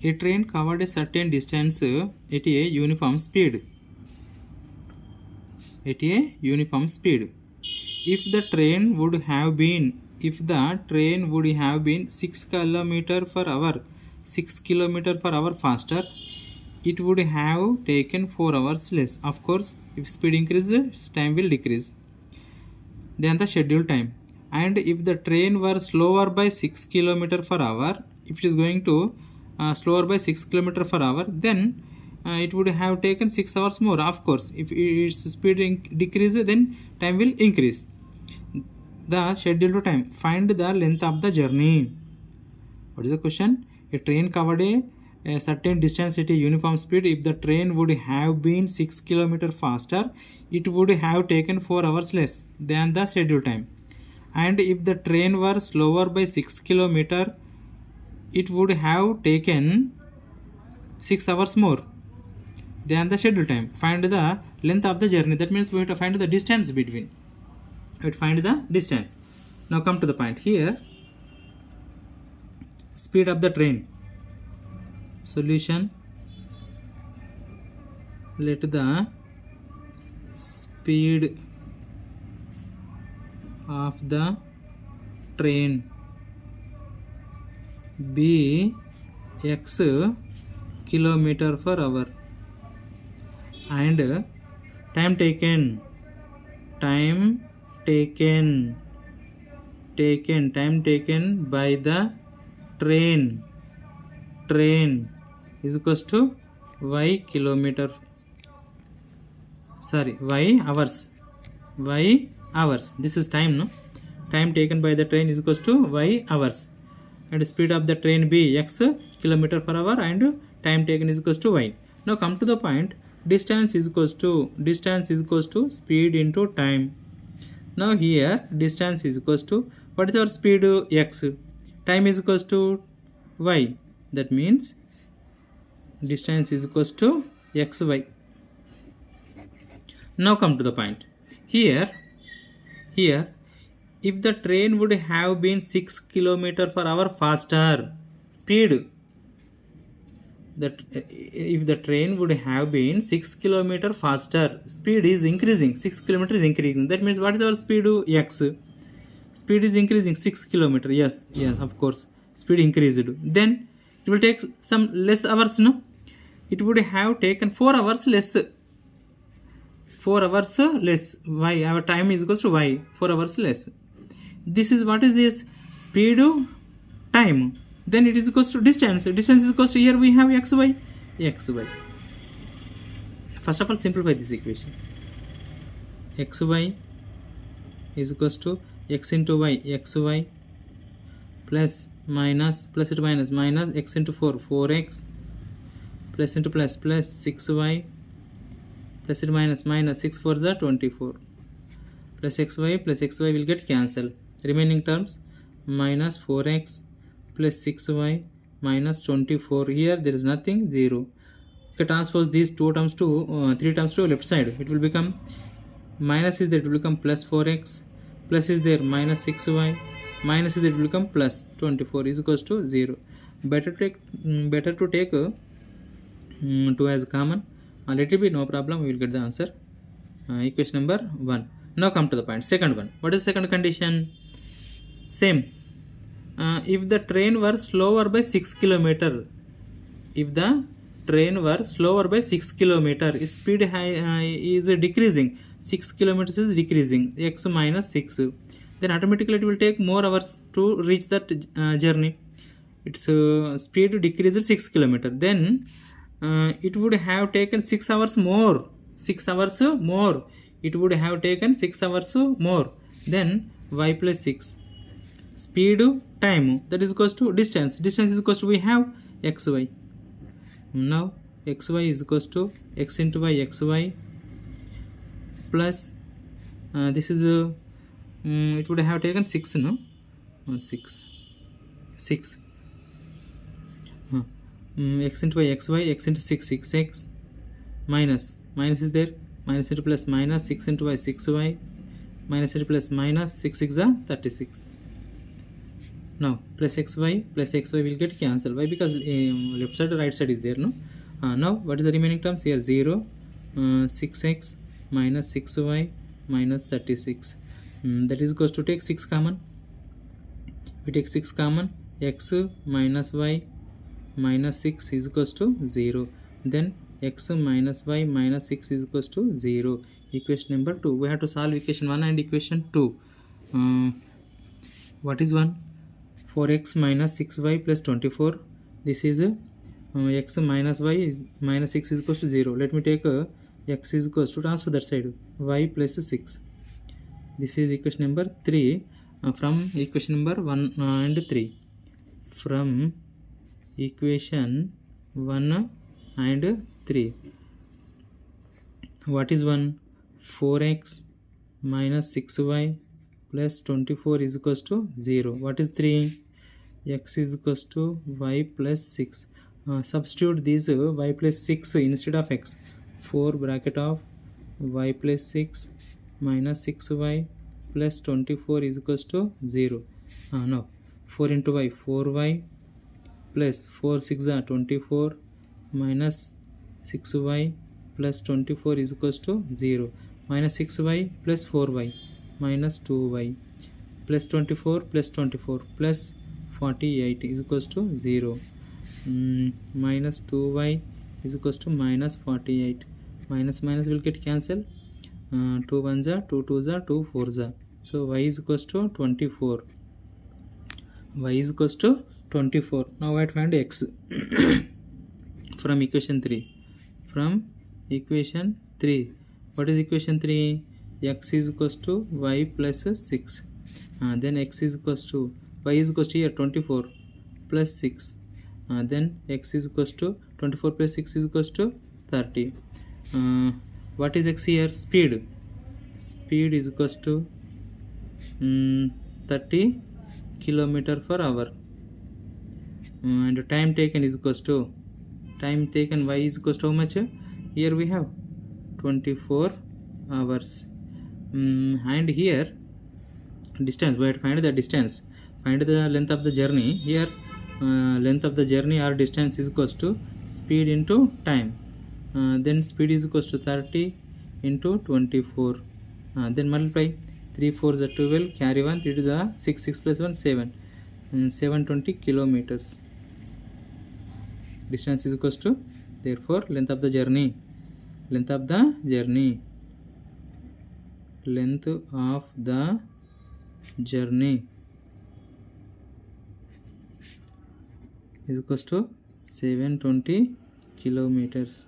A train covered a certain distance at a uniform speed. At a uniform speed. If the train would have been 6 km per hour, 6 km per hour faster, it would have taken 4 hours less. Of course, if speed increases, time will decrease than the scheduled time. And if the train were slower by 6 km per hour, if it is going to slower by 6 km per hour, then it would have taken 6 hours more. Of course, if its speed decreases, then time will increase. The scheduled time. Find the length of the journey. What is the question? A train covered a certain distance at a uniform speed. If the train would have been 6 km faster, it would have taken 4 hours less than the scheduled time. And if the train were slower by 6 km, it would have taken 6 hours more than the scheduled time. Find the length of the journey. That means we have to find the distance between. We have to find the distance. Now come to the point here. Speed of the train. Solution. Let the speed of the train be x kilometer per hour and time taken by the train is equals to y hours. This is time, no? Time taken by the train is equals to y hours, and speed of the train be x kilometer per hour and time taken is equals to y. Now come to the point. Distance is equals to speed into time. Now here distance is equals to, what is our speed? X. Time is equals to y. That means distance is equals to xy. Now come to the point. Here if the train would have been 6 km per hour faster, speed, if the train would have been 6 km faster, speed is increasing, 6 km is increasing. That means what is our speed? X. Speed is increasing 6 km. Yes, of course, speed increased. Then it will take some less hours, no? It would have taken 4 hours less. 4 hours less. Y, our time is equals to y, 4 hours less. This is what is this? Speed, time. Then it is equals to distance. Distance is equals to, here we have xy. First of all, simplify this equation. Xy is equals to x into y, xy, plus minus x into 4x, plus into plus 6y, plus it minus 6 4 is 24, plus xy will get cancelled. Remaining terms minus 4x plus 6y minus 24. Here there is nothing, 0. Okay, transpose these 3 terms to left side. It will become minus is there, it will become plus 4x, plus is there minus 6y, minus is there, it will become plus 24 is equals to 0. Better to take 2 as common. Let it be, no problem, we will get the answer. Equation number 1. Now come to the point. Second one. What is second condition? Same. If the train were slower by 6 km, if the train were slower by 6 km, speed is decreasing, 6 km is decreasing, x minus 6, then automatically it will take more hours to reach that journey. Its speed decreases 6 km, then it would have taken 6 hours more. It would have taken 6 hours more. Then y plus 6. Speed, time, that is equals to distance. Distance is equals to, we have xy. Now xy is equals to x into y, xy, plus this is it would have taken 6, no? 6 x into y, xy, x into 6, 6x, minus is there, minus into plus minus 6 into y, 6y, minus into plus minus 6 6 36. Now plus xy will get cancelled. Why? Because left side right side is there, no? Now what is the remaining terms here? 0, 6x minus 6y minus 36. That is equals to take 6 common. We take 6 common. X minus y minus 6 is equals to 0. Then x minus y minus 6 is equals to 0. Equation number 2. We have to solve equation 1 and equation 2. What is 1? 4x minus 6y plus 24. This is x minus y is minus 6 is equals to 0. Let me take x is equals to transfer that side, y plus 6. This is equation number 3 from equation number 1 and 3. From equation 1 and 3. What is 1? 4x minus 6y plus 24 is equals to 0. What is 3? X is equals to y plus 6. Substitute these y plus 6 instead of x. 4 bracket of y plus 6 minus 6y plus 24 is equals to 0. Now 4 into y, 4y plus 4 6 are 24 minus 6y plus 24 is equals to 0. Minus 6y plus 4y minus 2y plus 24 plus 48 is equals to 0. Minus 2y is equals to minus 48. Minus will get cancelled. 2 1s are 2 2s are 2 4s are. So y is equals to 24. Y is equals to 24. Now I have to find x from equation 3. From equation 3. What is equation 3? X is equals to y plus 6. Then x is equals to y is equals to here 24 plus 6. Then x is equals to 24 plus 6 is equals to 30. What is x here? Speed. Speed is equals to 30 kilometer per hour. And time taken is equals to time taken y is equals to how much? Here we have 24 hours. And here distance, we have to find the distance. Find the length of the journey. Here length of the journey or distance is equals to speed into time. Then speed is equals to 30 into 24. Then multiply 3 4 is 12, carry 1, 3 to the 6, 6 plus 1 7, 720 kilometers. Distance is equals to, therefore length of the journey is equals to 720 kilometers.